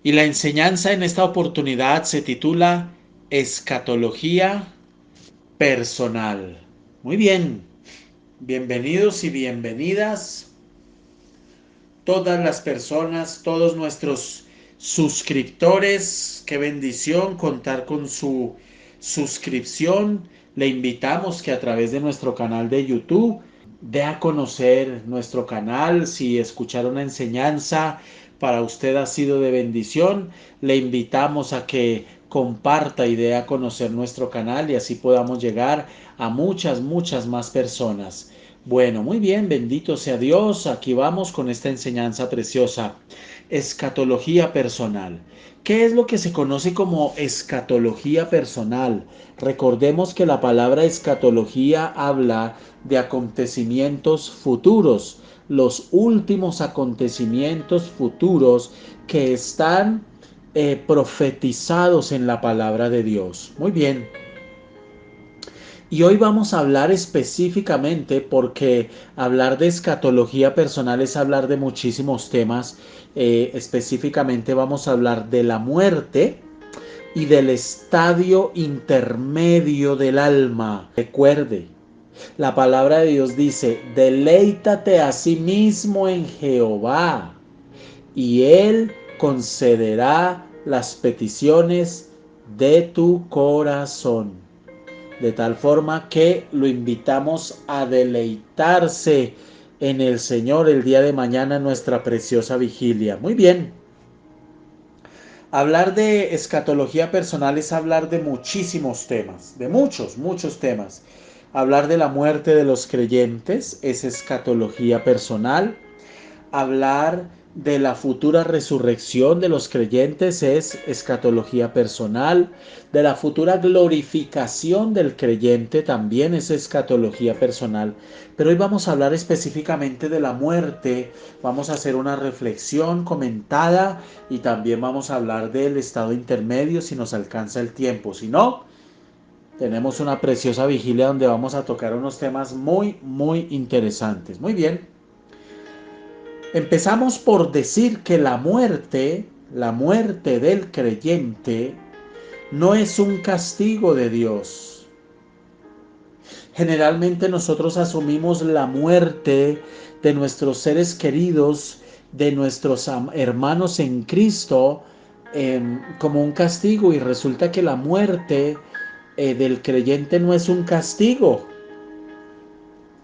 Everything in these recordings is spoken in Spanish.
Y la enseñanza en esta oportunidad se titula Escatología Personal. Muy bien, bienvenidos y bienvenidas todas las personas, todos nuestros suscriptores. Qué bendición contar con su suscripción. Le invitamos que a través de nuestro canal de YouTube dé a conocer nuestro canal. Si escuchar una enseñanza para usted ha sido de bendición, le invitamos a que comparta y dé a conocer nuestro canal y así podamos llegar a muchas más personas. Bueno, muy bien, bendito sea Dios. Aquí vamos con esta enseñanza preciosa. Escatología personal. ¿Qué es lo que se conoce como escatología personal? Recordemos que la palabra escatología habla de acontecimientos futuros, los últimos acontecimientos futuros que están profetizados en la palabra de Dios. Muy bien. Y hoy vamos a hablar específicamente porque hablar de escatología personal es hablar de muchísimos temas. Específicamente vamos a hablar de la muerte y del estadio intermedio del alma. Recuerde, la palabra de Dios dice, deleítate a sí mismo en Jehová y Él concederá las peticiones de tu corazón. De tal forma que lo invitamos a deleitarse en el Señor el día de mañana en nuestra preciosa vigilia. Muy bien. Hablar de escatología personal es hablar de muchísimos temas, de muchos temas. Hablar de la muerte de los creyentes es escatología personal. Hablar de la futura resurrección de los creyentes es escatología personal. De la futura glorificación del creyente también es escatología personal. Pero hoy vamos a hablar específicamente de la muerte. Vamos a hacer una reflexión comentada y también vamos a hablar del estado intermedio si nos alcanza el tiempo. Si no, tenemos una preciosa vigilia donde vamos a tocar unos temas muy interesantes. Muy bien. Empezamos por decir que la muerte del creyente, no es un castigo de Dios. Generalmente nosotros asumimos la muerte de nuestros seres queridos, de nuestros hermanos en Cristo, como un castigo, y resulta que la muerte del creyente no es un castigo.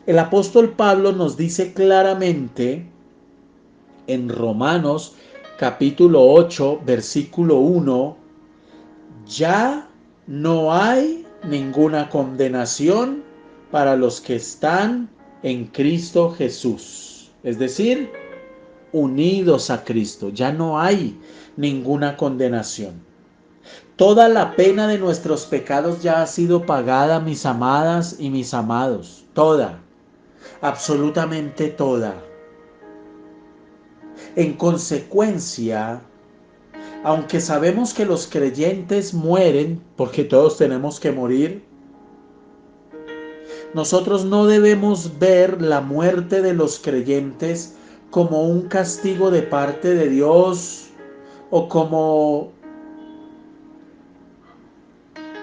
El apóstol Pablo nos dice claramente en Romanos capítulo 8, versículo 1, ya no hay ninguna condenación para los que están en Cristo Jesús. Es decir, unidos a Cristo. Ya no hay ninguna condenación. Toda la pena de nuestros pecados ya ha sido pagada, mis amadas y mis amados. Toda, absolutamente toda. En consecuencia, aunque sabemos que los creyentes mueren, porque todos tenemos que morir, nosotros no debemos ver la muerte de los creyentes como un castigo de parte de Dios o como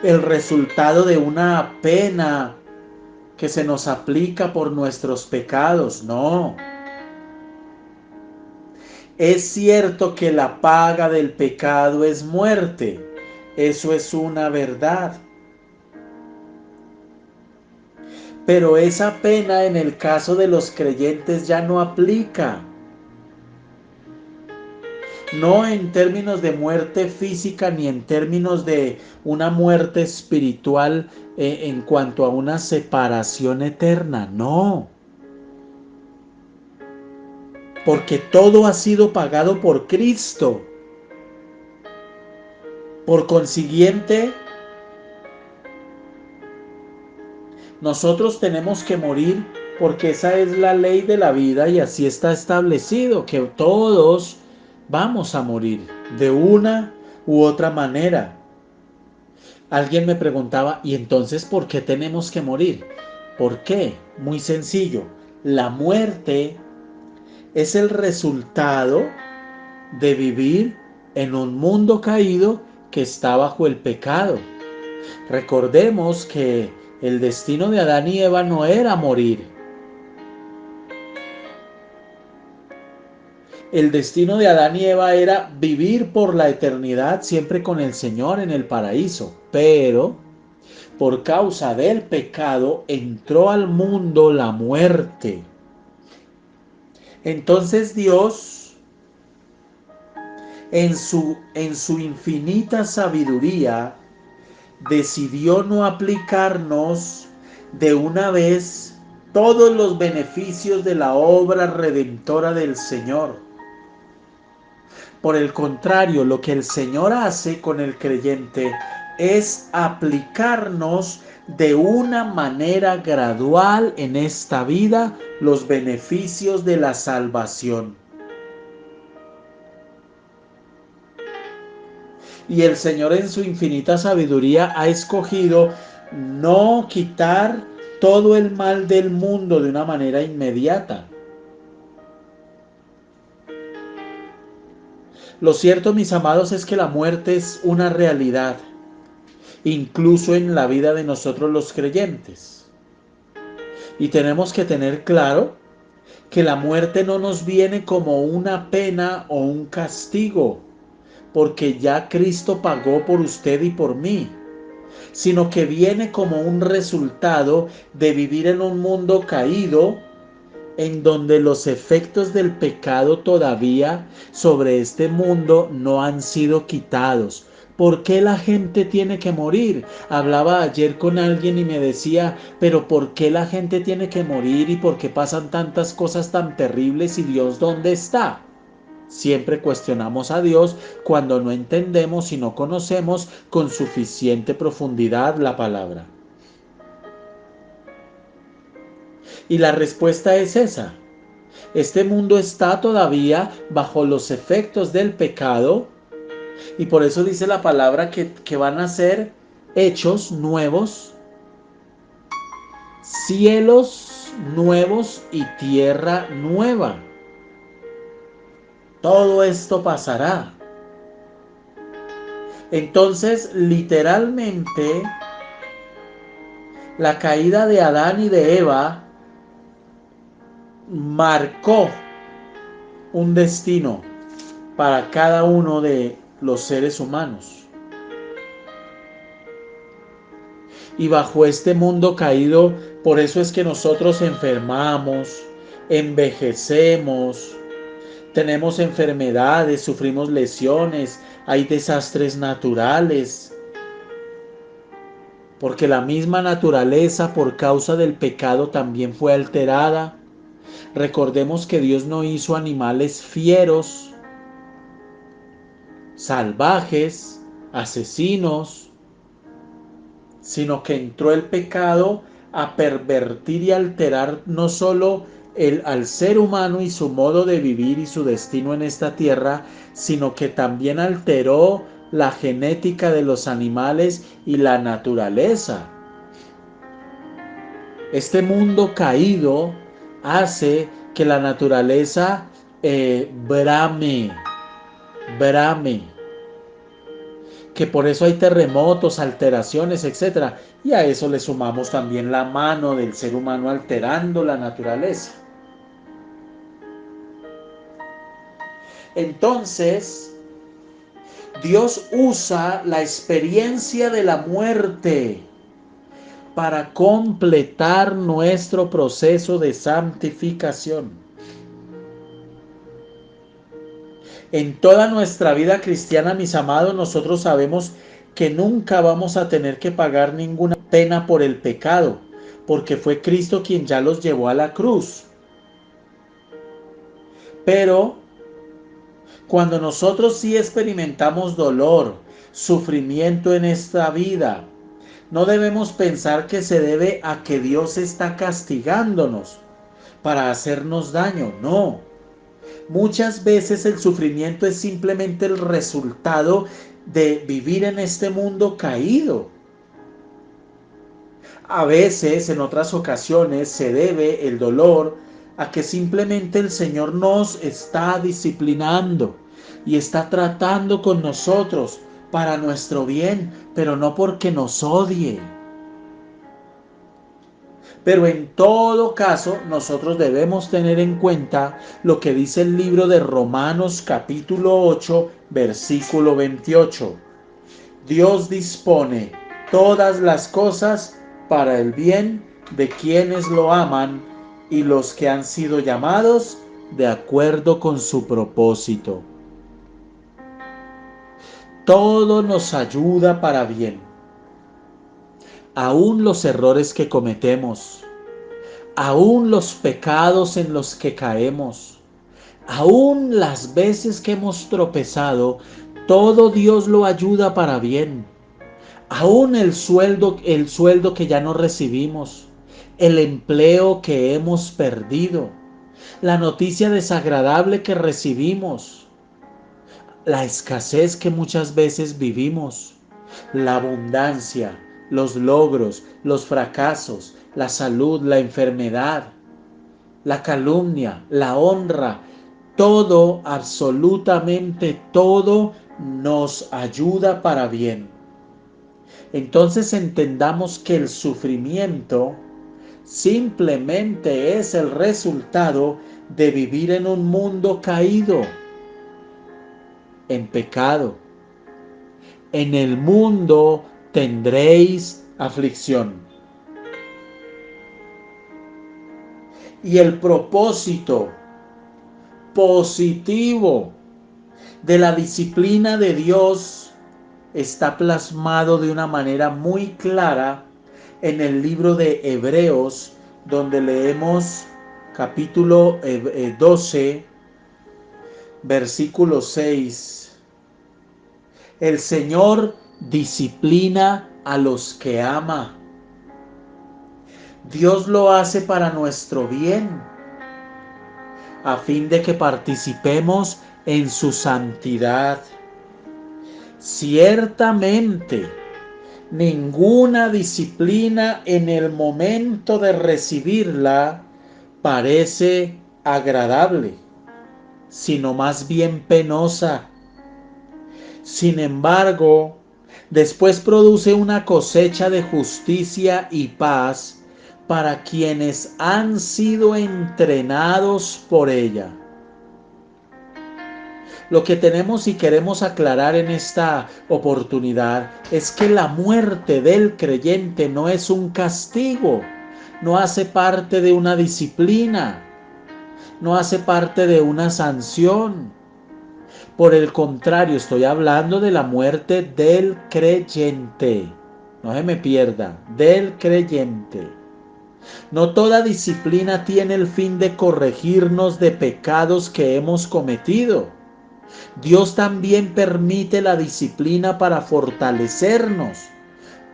el resultado de una pena que se nos aplica por nuestros pecados. No. Es cierto que la paga del pecado es muerte. Eso es una verdad. Pero esa pena en el caso de los creyentes ya no aplica. No en términos de muerte física ni en términos de una muerte espiritual en cuanto a una separación eterna. No. Porque todo ha sido pagado por Cristo. Por consiguiente, nosotros tenemos que morir porque esa es la ley de la vida y así está establecido, que todos vamos a morir de una u otra manera. Alguien me preguntaba, ¿y entonces por qué tenemos que morir? ¿Por qué? Muy sencillo. La muerte es el resultado de vivir en un mundo caído que está bajo el pecado. Recordemos que el destino de Adán y Eva no era morir. El destino de Adán y Eva era vivir por la eternidad siempre con el Señor en el paraíso. Pero por causa del pecado entró al mundo la muerte. Entonces Dios, en su infinita sabiduría, decidió no aplicarnos de una vez todos los beneficios de la obra redentora del Señor. Por el contrario, lo que el Señor hace con el creyente es aplicarnos de una manera gradual en esta vida los beneficios de la salvación. Y el Señor en su infinita sabiduría ha escogido no quitar todo el mal del mundo de una manera inmediata. Lo cierto, mis amados, es que la muerte es una realidad, incluso en la vida de nosotros los creyentes. Y tenemos que tener claro que la muerte no nos viene como una pena o un castigo, porque ya Cristo pagó por usted y por mí, sino que viene como un resultado de vivir en un mundo caído, en donde los efectos del pecado todavía sobre este mundo no han sido quitados. ¿Por qué la gente tiene que morir? Hablaba ayer con alguien y me decía, pero ¿por qué la gente tiene que morir y por qué pasan tantas cosas tan terribles y Dios dónde está? Siempre cuestionamos a Dios cuando no entendemos y no conocemos con suficiente profundidad la palabra. Y la respuesta es esa. Este mundo está todavía bajo los efectos del pecado y por eso dice la palabra que van a ser hechos nuevos, cielos nuevos y tierra nueva. Todo esto pasará. Entonces, literalmente, la caída de Adán y de Eva marcó un destino para cada uno de los seres humanos. Y bajo este mundo caído, por eso es que nosotros enfermamos, envejecemos, tenemos enfermedades, sufrimos lesiones, hay desastres naturales, porque la misma naturaleza por causa del pecado también fue alterada. Recordemos que Dios no hizo animales fieros, salvajes, asesinos, sino que entró el pecado a pervertir y alterar no solo al ser humano y su modo de vivir y su destino en esta tierra, sino que también alteró la genética de los animales y la naturaleza. Este mundo caído hace que la naturaleza brame, que por eso hay terremotos, alteraciones, etcétera. Y a eso le sumamos también la mano del ser humano alterando la naturaleza. Entonces, Dios usa la experiencia de la muerte para completar nuestro proceso de santificación. En toda nuestra vida cristiana, mis amados, nosotros sabemos que nunca vamos a tener que pagar ninguna pena por el pecado, porque fue Cristo quien ya los llevó a la cruz. Pero cuando nosotros sí experimentamos dolor, sufrimiento en esta vida, no debemos pensar que se debe a que Dios está castigándonos para hacernos daño. No. Muchas veces el sufrimiento es simplemente el resultado de vivir en este mundo caído. A veces, en otras ocasiones, se debe el dolor a que simplemente el Señor nos está disciplinando y está tratando con nosotros para nuestro bien, pero no porque nos odie. Pero en todo caso, nosotros debemos tener en cuenta lo que dice el libro de Romanos capítulo 8, versículo 28. Dios dispone todas las cosas para el bien de quienes lo aman y los que han sido llamados de acuerdo con su propósito. Todo nos ayuda para bien, aún los errores que cometemos, aún los pecados en los que caemos, aún las veces que hemos tropezado, todo Dios lo ayuda para bien. Aún el sueldo que ya no recibimos, el empleo que hemos perdido, la noticia desagradable que recibimos, la escasez que muchas veces vivimos, la abundancia, los logros, los fracasos, la salud, la enfermedad, la calumnia, la honra, todo, absolutamente todo nos ayuda para bien. Entonces entendamos que el sufrimiento simplemente es el resultado de vivir en un mundo caído, en pecado. En el mundo tendréis aflicción. Y el propósito positivo de la disciplina de Dios está plasmado de una manera muy clara en el libro de Hebreos, donde leemos capítulo 12, versículo 6. El Señor disciplina a los que ama. Dios lo hace para nuestro bien, a fin de que participemos en su santidad. Ciertamente, ninguna disciplina en el momento de recibirla parece agradable, sino más bien penosa. Sin embargo, después produce una cosecha de justicia y paz para quienes han sido entrenados por ella. Lo que tenemos y queremos aclarar en esta oportunidad es que la muerte del creyente no es un castigo, no hace parte de una disciplina, no hace parte de una sanción. Por el contrario, estoy hablando de la muerte del creyente. No se me pierda, del creyente. No toda disciplina tiene el fin de corregirnos de pecados que hemos cometido. Dios también permite la disciplina para fortalecernos.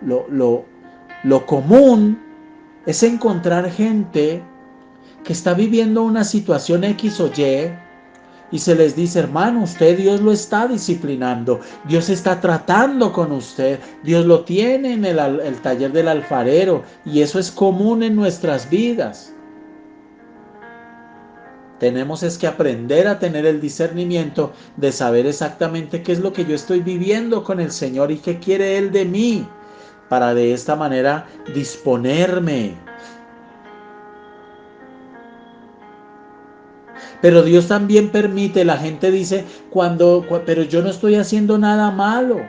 Lo común es encontrar gente que está viviendo una situación X o y se les dice, hermano, usted Dios lo está disciplinando, Dios está tratando con usted, Dios lo tiene en el taller del alfarero, y eso es común en nuestras vidas. Tenemos es que aprender a tener el discernimiento de saber exactamente qué es lo que yo estoy viviendo con el Señor y qué quiere Él de mí, para de esta manera disponerme. Pero Dios también permite, la gente dice, pero yo no estoy haciendo nada malo,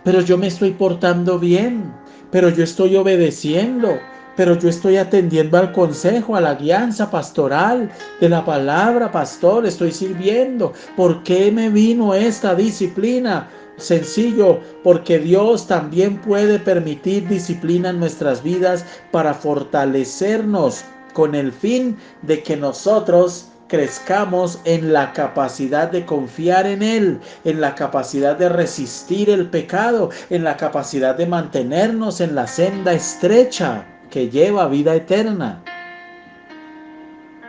pero yo me estoy portando bien, pero yo estoy obedeciendo, pero yo estoy atendiendo al consejo, a la guianza pastoral de la palabra, pastor, estoy sirviendo. ¿Por qué me vino esta disciplina? Sencillo, porque Dios también puede permitir disciplina en nuestras vidas para fortalecernos con el fin de que nosotros crezcamos en la capacidad de confiar en Él, en la capacidad de resistir el pecado, en la capacidad de mantenernos en la senda estrecha que lleva a vida eterna.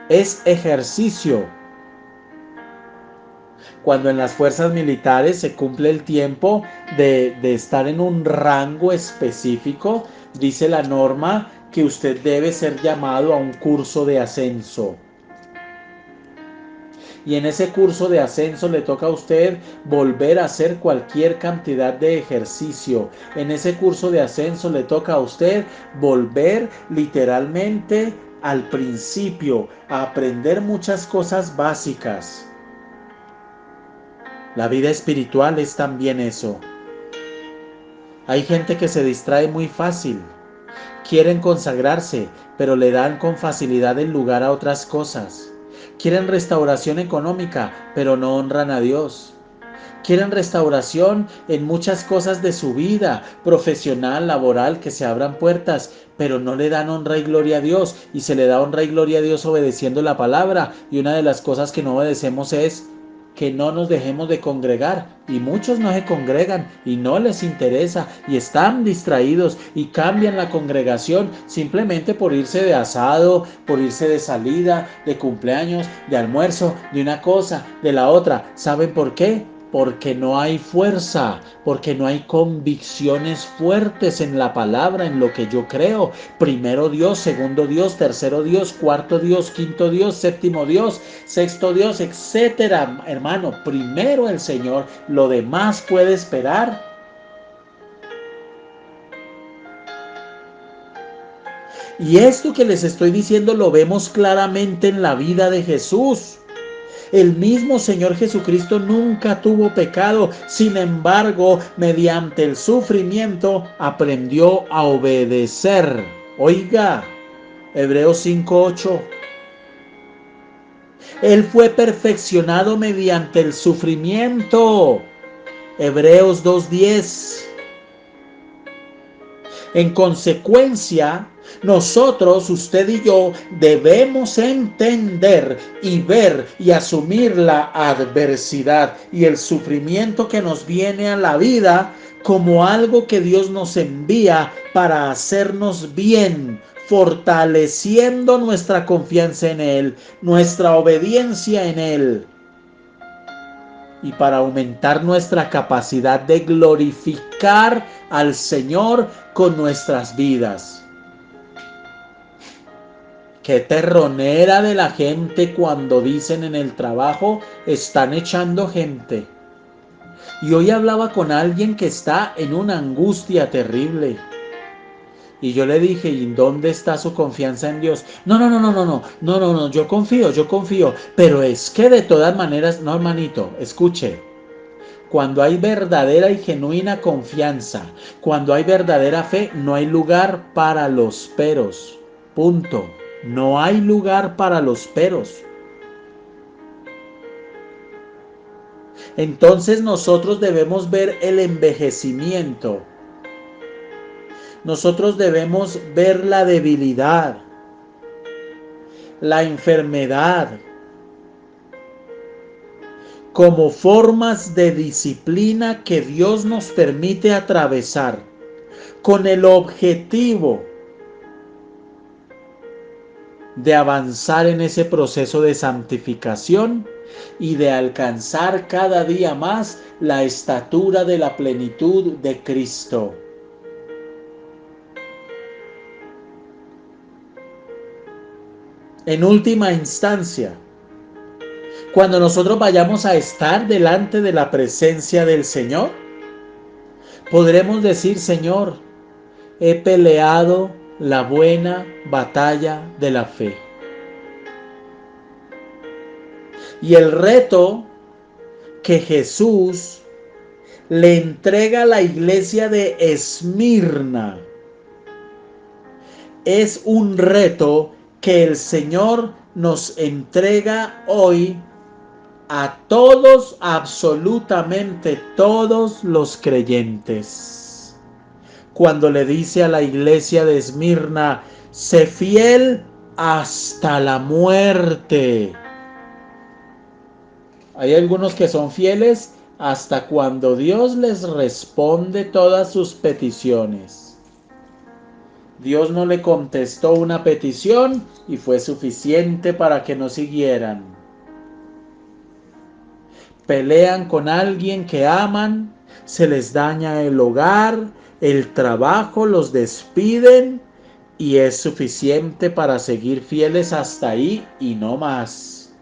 Es ejercicio. Cuando en las fuerzas militares se cumple el tiempo de estar en un rango específico, dice la norma que usted debe ser llamado a un curso de ascenso. Y en ese curso de ascenso le toca a usted volver a hacer cualquier cantidad de ejercicio. En ese curso de ascenso le toca a usted volver literalmente al principio, a aprender muchas cosas básicas. La vida espiritual es también eso. Hay gente que se distrae muy fácil. Quieren consagrarse, pero le dan con facilidad el lugar a otras cosas. Quieren restauración económica, pero no honran a Dios. Quieren restauración en muchas cosas de su vida, profesional, laboral, que se abran puertas, pero no le dan honra y gloria a Dios. Y se le da honra y gloria a Dios obedeciendo la palabra. Y una de las cosas que no obedecemos es que no nos dejemos de congregar, y muchos no se congregan y no les interesa y están distraídos y cambian la congregación simplemente por irse de asado, por irse de salida, de cumpleaños, de almuerzo, de una cosa, de la otra. ¿Saben por qué? Porque no hay fuerza, porque no hay convicciones fuertes en la palabra, en lo que yo creo. Primero Dios, segundo Dios, tercero Dios, cuarto Dios, quinto Dios, séptimo Dios, sexto Dios, etcétera. Hermano, primero el Señor, lo demás puede esperar. Y esto que les estoy diciendo lo vemos claramente en la vida de Jesús. El mismo Señor Jesucristo nunca tuvo pecado, sin embargo, mediante el sufrimiento aprendió a obedecer. Oiga, Hebreos 5:8. Él fue perfeccionado mediante el sufrimiento. Hebreos 2:10. En consecuencia, nosotros, usted y yo, debemos entender y ver y asumir la adversidad y el sufrimiento que nos viene a la vida como algo que Dios nos envía para hacernos bien, fortaleciendo nuestra confianza en Él, nuestra obediencia en Él, y para aumentar nuestra capacidad de glorificar al Señor con nuestras vidas. Qué terronera de la gente cuando dicen en el trabajo, están echando gente. Y hoy hablaba con alguien que está en una angustia terrible. Y yo le dije, ¿y dónde está su confianza en Dios? No, yo confío. Pero es que de todas maneras, no, hermanito, escuche. Cuando hay verdadera y genuina confianza, cuando hay verdadera fe, no hay lugar para los peros. Punto. No hay lugar para los peros. Entonces nosotros debemos ver el envejecimiento. Nosotros debemos ver la debilidad, la enfermedad, como formas de disciplina que Dios nos permite atravesar con el objetivo de avanzar en ese proceso de santificación y de alcanzar cada día más la estatura de la plenitud de Cristo. En última instancia, cuando nosotros vayamos a estar delante de la presencia del Señor, podremos decir, Señor, he peleado la buena batalla de la fe. Y el reto que Jesús le entrega a la iglesia de Esmirna es un reto que el Señor nos entrega hoy a todos, absolutamente todos los creyentes. Cuando le dice a la iglesia de Esmirna, sé fiel hasta la muerte. Hay algunos que son fieles hasta cuando Dios les responde todas sus peticiones. Dios no le contestó una petición y fue suficiente para que no siguieran. Pelean con alguien que aman, se les daña el hogar, el trabajo, los despiden y es suficiente para seguir fieles hasta ahí y no más.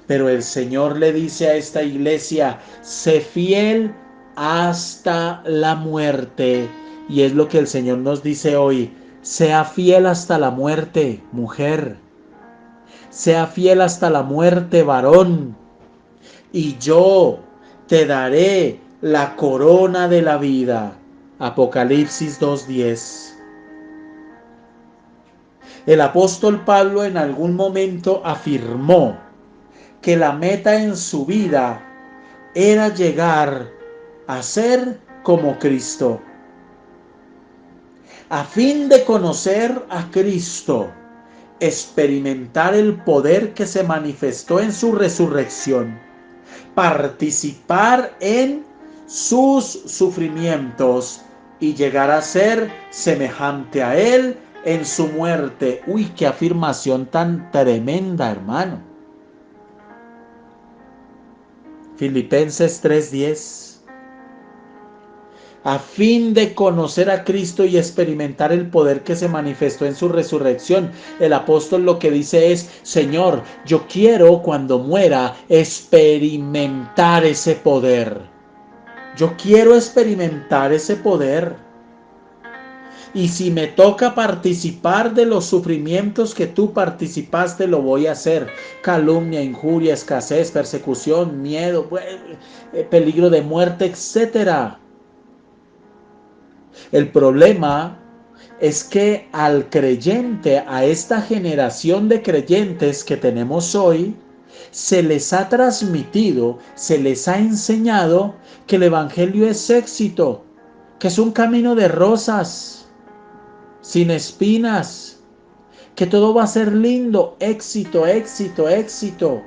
Pero el Señor le dice a esta iglesia, sé fiel hasta la muerte. Y es lo que el Señor nos dice hoy, sea fiel hasta la muerte, mujer. Sea fiel hasta la muerte, varón. Y yo te daré la corona de la vida. Apocalipsis 2:10. El apóstol Pablo en algún momento afirmó que la meta en su vida era llegar a ser como Cristo. A fin de conocer a Cristo, experimentar el poder que se manifestó en su resurrección, participar en sus sufrimientos y llegar a ser semejante a Él en su muerte. Uy, qué afirmación tan tremenda, hermano. Filipenses 3:10. A fin de conocer a Cristo y experimentar el poder que se manifestó en su resurrección. El apóstol lo que dice es, Señor, yo quiero cuando muera experimentar ese poder. Yo quiero experimentar ese poder. Y si me toca participar de los sufrimientos que tú participaste, lo voy a hacer. Calumnia, injuria, escasez, persecución, miedo, peligro de muerte, etcétera. El problema es que al creyente, a esta generación de creyentes que tenemos hoy, se les ha transmitido, se les ha enseñado que el evangelio es éxito, que es un camino de rosas, sin espinas, que todo va a ser lindo, éxito, éxito, éxito.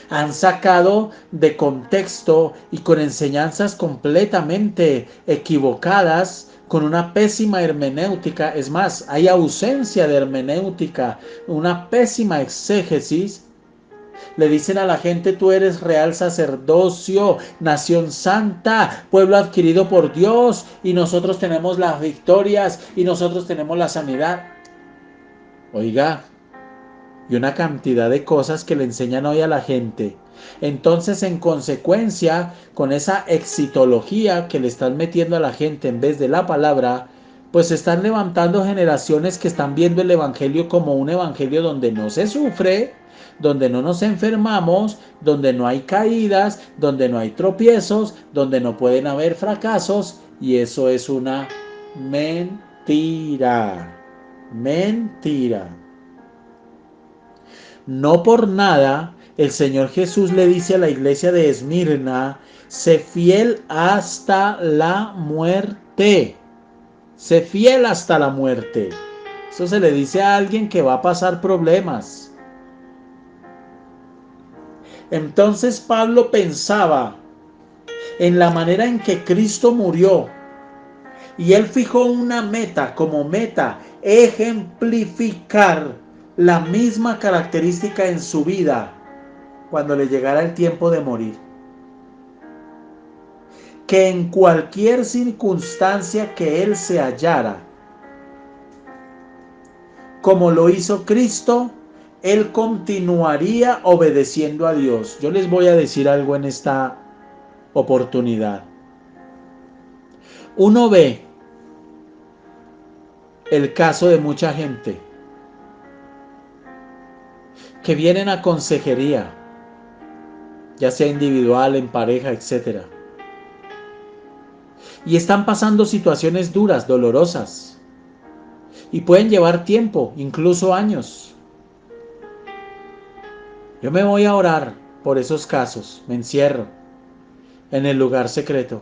Han sacado de contexto y con enseñanzas completamente equivocadas, con una pésima hermenéutica. Es más, hay ausencia de hermenéutica, una pésima exégesis. Le dicen a la gente, tú eres real sacerdocio, nación santa, pueblo adquirido por Dios, y nosotros tenemos las victorias y nosotros tenemos la sanidad. Oiga, y una cantidad de cosas que le enseñan hoy a la gente. Entonces, en consecuencia, con esa exitología que le están metiendo a la gente en vez de la palabra, pues se están levantando generaciones que están viendo el evangelio como un evangelio donde no se sufre, donde no nos enfermamos, donde no hay caídas, donde no hay tropiezos, donde no pueden haber fracasos, y eso es una mentira. Mentira. No por nada el Señor Jesús le dice a la iglesia de Esmirna, sé fiel hasta la muerte. Sé fiel hasta la muerte. Eso se le dice a alguien que va a pasar problemas. Entonces Pablo pensaba en la manera en que Cristo murió y él fijó una meta como meta, ejemplificar la misma característica en su vida cuando le llegara el tiempo de morir. Que en cualquier circunstancia que él se hallara, como lo hizo Cristo, él continuaría obedeciendo a Dios. Yo les voy a decir algo en esta oportunidad. Uno ve el caso de mucha gente que vienen a consejería ya sea individual, en pareja, etc. Y están pasando situaciones duras, dolorosas, y pueden llevar tiempo, incluso años. Yo me voy a orar por esos casos, me encierro en el lugar secreto.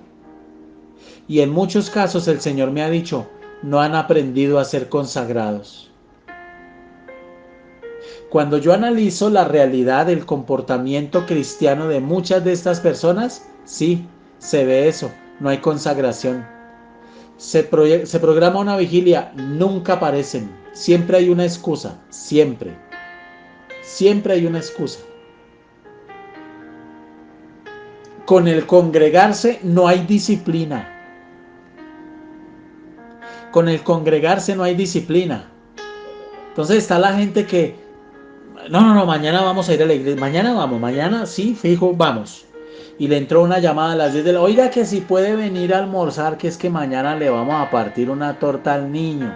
Y en muchos casos el Señor me ha dicho, no han aprendido a ser consagrados. Cuando yo analizo la realidad del comportamiento cristiano de muchas de estas personas, sí, se ve eso, no hay consagración. Se programa una vigilia, nunca aparecen, siempre hay una excusa, siempre hay una excusa. Con el congregarse no hay disciplina. Con el congregarse no hay disciplina. Entonces está la gente que, no, mañana vamos a ir a la iglesia, mañana sí, fijo, vamos. Y le entró una llamada a las 10 de la, oiga que si puede venir a almorzar, que es que mañana le vamos a partir una torta al niño.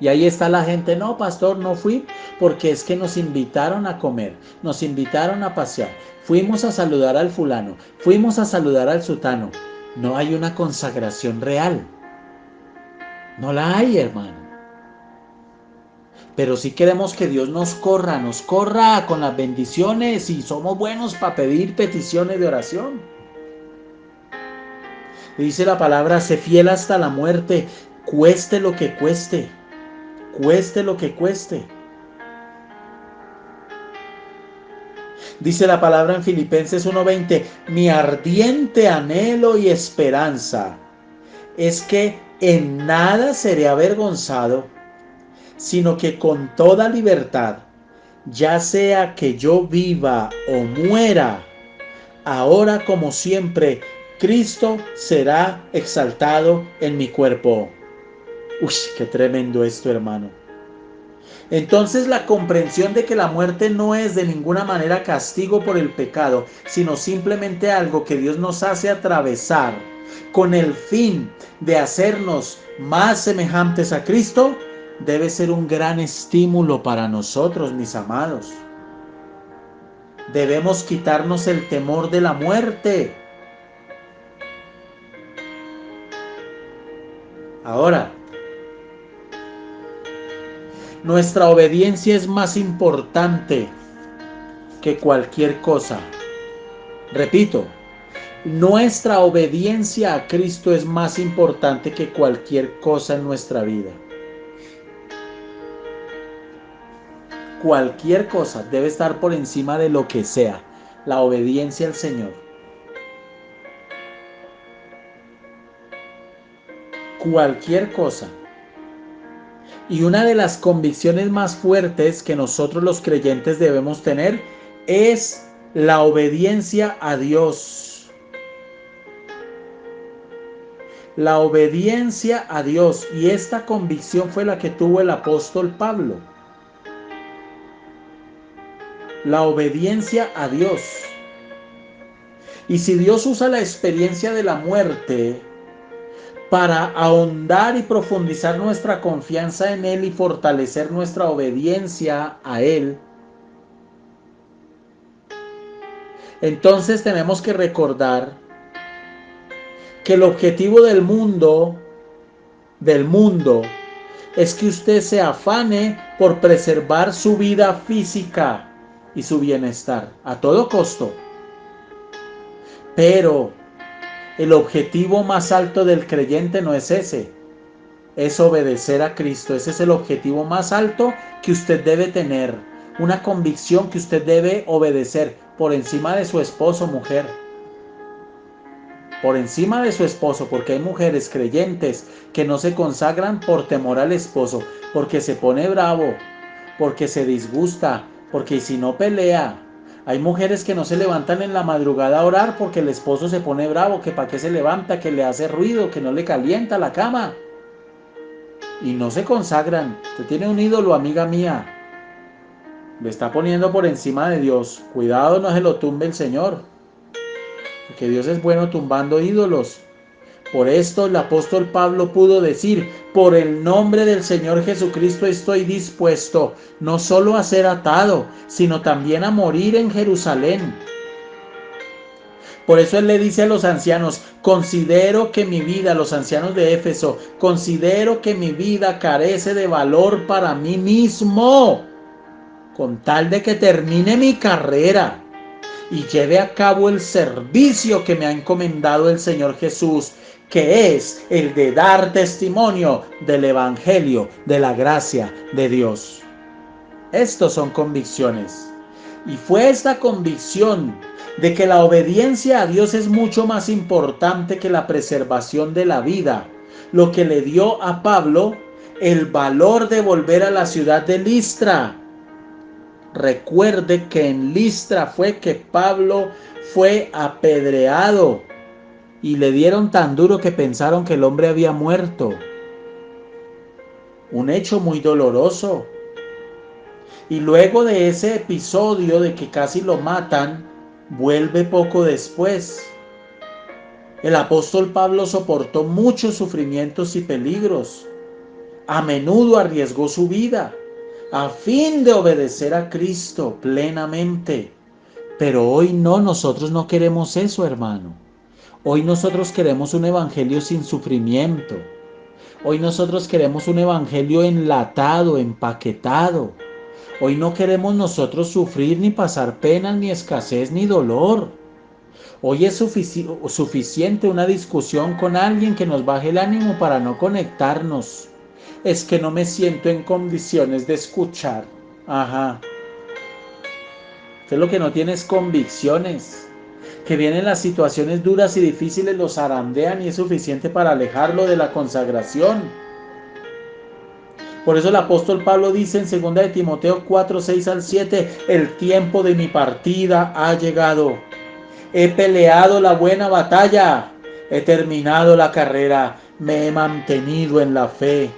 Y ahí está la gente, no pastor, no fui, porque es que nos invitaron a comer, nos invitaron a pasear, fuimos a saludar al fulano, fuimos a saludar al sutano. No hay una consagración real. No la hay, hermano. Pero sí queremos que Dios nos corra con las bendiciones y somos buenos para pedir peticiones de oración. Dice la palabra, sé fiel hasta la muerte, cueste lo que cueste, cueste lo que cueste. Dice la palabra en Filipenses 1:20, mi ardiente anhelo y esperanza es que en nada seré avergonzado, sino que con toda libertad, ya sea que yo viva o muera, ahora como siempre, Cristo será exaltado en mi cuerpo. Uy, qué tremendo esto, hermano. Entonces la comprensión de que la muerte no es de ninguna manera castigo por el pecado, sino simplemente algo que Dios nos hace atravesar con el fin de hacernos más semejantes a Cristo, debe ser un gran estímulo para nosotros, mis amados. Debemos quitarnos el temor de la muerte. Ahora, nuestra obediencia es más importante que cualquier cosa. Repito, nuestra obediencia a Cristo es más importante que cualquier cosa en nuestra vida. Cualquier cosa debe estar por encima de lo que sea. La obediencia al Señor. Cualquier cosa. Y una de las convicciones más fuertes que nosotros los creyentes debemos tener es la obediencia a Dios. La obediencia a Dios. Y esta convicción fue la que tuvo el apóstol Pablo. La obediencia a Dios. Y si Dios usa la experiencia de la muerte para ahondar y profundizar nuestra confianza en Él y fortalecer nuestra obediencia a Él, entonces tenemos que recordar que el objetivo del mundo es que usted se afane por preservar su vida física y su bienestar a todo costo. Pero el objetivo más alto del creyente no es ese, es obedecer a Cristo. Ese es el objetivo más alto que usted debe tener, una convicción que usted debe obedecer por encima de su esposo, mujer. Por encima de su esposo, porque hay mujeres creyentes que no se consagran por temor al esposo, porque se pone bravo, porque se disgusta, porque si no pelea. Hay mujeres que no se levantan en la madrugada a orar porque el esposo se pone bravo, que para qué se levanta, que le hace ruido, que no le calienta la cama. Y no se consagran. Usted tiene un ídolo, amiga mía. Le está poniendo por encima de Dios. Cuidado, no se lo tumbe el Señor. Porque Dios es bueno tumbando ídolos. Por esto el apóstol Pablo pudo decir, por el nombre del Señor Jesucristo estoy dispuesto no solo a ser atado, sino también a morir en Jerusalén. Por eso él le dice a los ancianos, considero que mi vida, los ancianos de Éfeso, considero que mi vida carece de valor para mí mismo, con tal de que termine mi carrera y lleve a cabo el servicio que me ha encomendado el Señor Jesús, que es el de dar testimonio del Evangelio, de la gracia de Dios. Estos son convicciones. Y fue esta convicción de que la obediencia a Dios es mucho más importante que la preservación de la vida, lo que le dio a Pablo el valor de volver a la ciudad de Listra. Recuerde que en Listra fue que Pablo fue apedreado y le dieron tan duro que pensaron que el hombre había muerto. Un hecho muy doloroso. Y luego de ese episodio de que casi lo matan, vuelve poco después. El apóstol Pablo soportó muchos sufrimientos y peligros. A menudo arriesgó su vida a fin de obedecer a Cristo plenamente. Pero hoy no, nosotros no queremos eso, hermano. Hoy nosotros queremos un evangelio sin sufrimiento. Hoy nosotros queremos un evangelio enlatado, empaquetado. Hoy no queremos nosotros sufrir ni pasar penas, ni escasez, ni dolor. Hoy es suficiente una discusión con alguien que nos baje el ánimo para no conectarnos. Es que no me siento en condiciones de escuchar. Ajá. Usted lo que no tiene es convicciones. Que vienen las situaciones duras y difíciles, los zarandean y es suficiente para alejarlo de la consagración. Por eso el apóstol Pablo dice en 2 de Timoteo 4, 6 al 7, el tiempo de mi partida ha llegado. He peleado la buena batalla, he terminado la carrera, me he mantenido en la fe.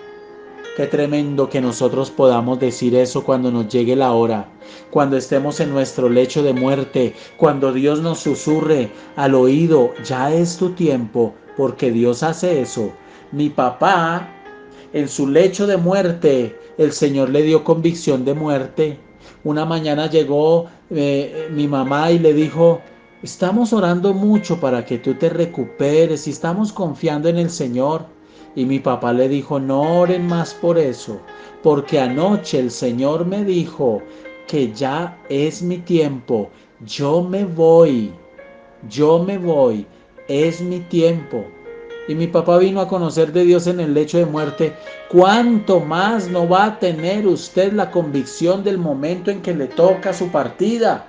Qué tremendo que nosotros podamos decir eso cuando nos llegue la hora, cuando estemos en nuestro lecho de muerte, cuando Dios nos susurre al oído, ya es tu tiempo, porque Dios hace eso. Mi papá, en su lecho de muerte, el Señor le dio convicción de muerte. Una mañana llegó mi mamá y le dijo, estamos orando mucho para que tú te recuperes y estamos confiando en el Señor. Y mi papá le dijo, no oren más por eso, porque anoche el Señor me dijo que ya es mi tiempo, yo me voy, es mi tiempo. Y mi papá vino a conocer de Dios en el lecho de muerte. ¿Cuánto más no va a tener usted la convicción del momento en que le toca su partida?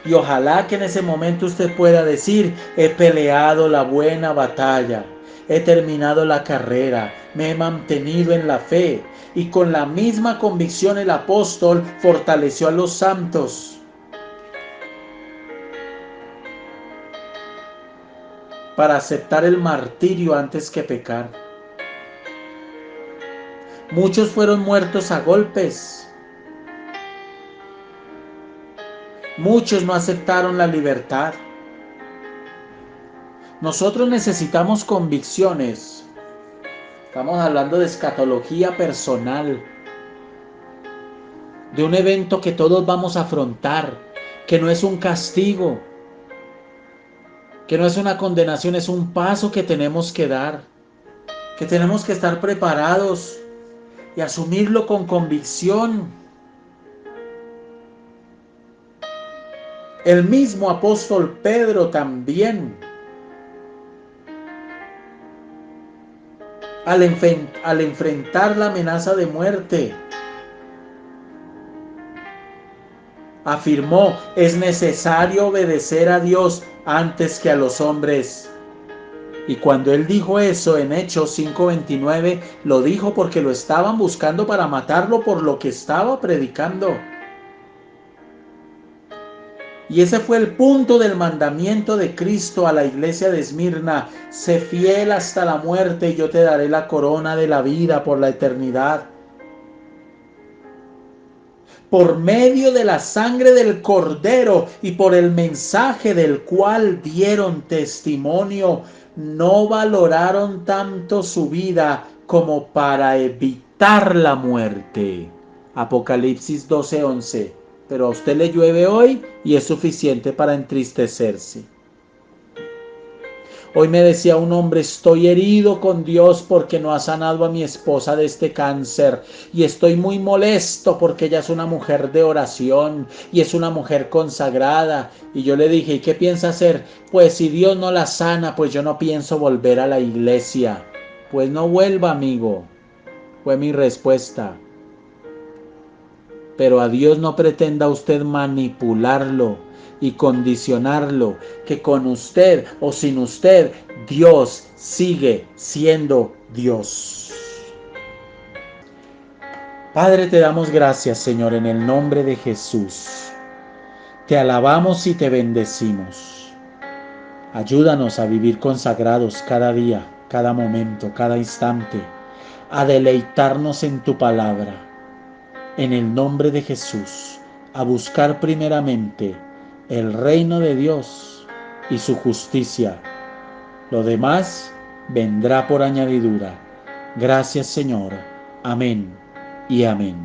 Y ojalá que en ese momento usted pueda decir, he peleado la buena batalla, he terminado la carrera, me he mantenido en la fe. Y con la misma convicción el apóstol fortaleció a los santos. Para aceptar el martirio antes que pecar. Muchos fueron muertos a golpes. Muchos no aceptaron la libertad. Nosotros necesitamos convicciones. Estamos hablando de escatología personal. De un evento que todos vamos a afrontar. Que no es un castigo. Que no es una condenación, es un paso que tenemos que dar. Que tenemos que estar preparados y asumirlo con convicción. El mismo apóstol Pedro también, al enfrentar la amenaza de muerte, afirmó, es necesario obedecer a Dios antes que a los hombres. Y cuando él dijo eso en Hechos 5:29, lo dijo porque lo estaban buscando para matarlo por lo que estaba predicando. Y ese fue el punto del mandamiento de Cristo a la iglesia de Esmirna. Sé fiel hasta la muerte y yo te daré la corona de la vida por la eternidad. Por medio de la sangre del Cordero y por el mensaje del cual dieron testimonio, no valoraron tanto su vida como para evitar la muerte. Apocalipsis 12:11. pero a usted le llueve hoy y es suficiente para entristecerse. Hoy me decía un hombre, estoy herido con Dios porque no ha sanado a mi esposa de este cáncer y estoy muy molesto porque ella es una mujer de oración y es una mujer consagrada. Y yo le dije, ¿y qué piensa hacer? Pues si Dios no la sana, pues yo no pienso volver a la iglesia. Pues no vuelva, amigo, fue mi respuesta. Pero a Dios no pretenda usted manipularlo y condicionarlo, que con usted o sin usted, Dios sigue siendo Dios. Padre, te damos gracias, Señor, en el nombre de Jesús. Te alabamos y te bendecimos. Ayúdanos a vivir consagrados cada día, cada momento, cada instante, a deleitarnos en tu palabra. En el nombre de Jesús, a buscar primeramente el reino de Dios y su justicia. Lo demás vendrá por añadidura. Gracias, Señor. Amén y amén.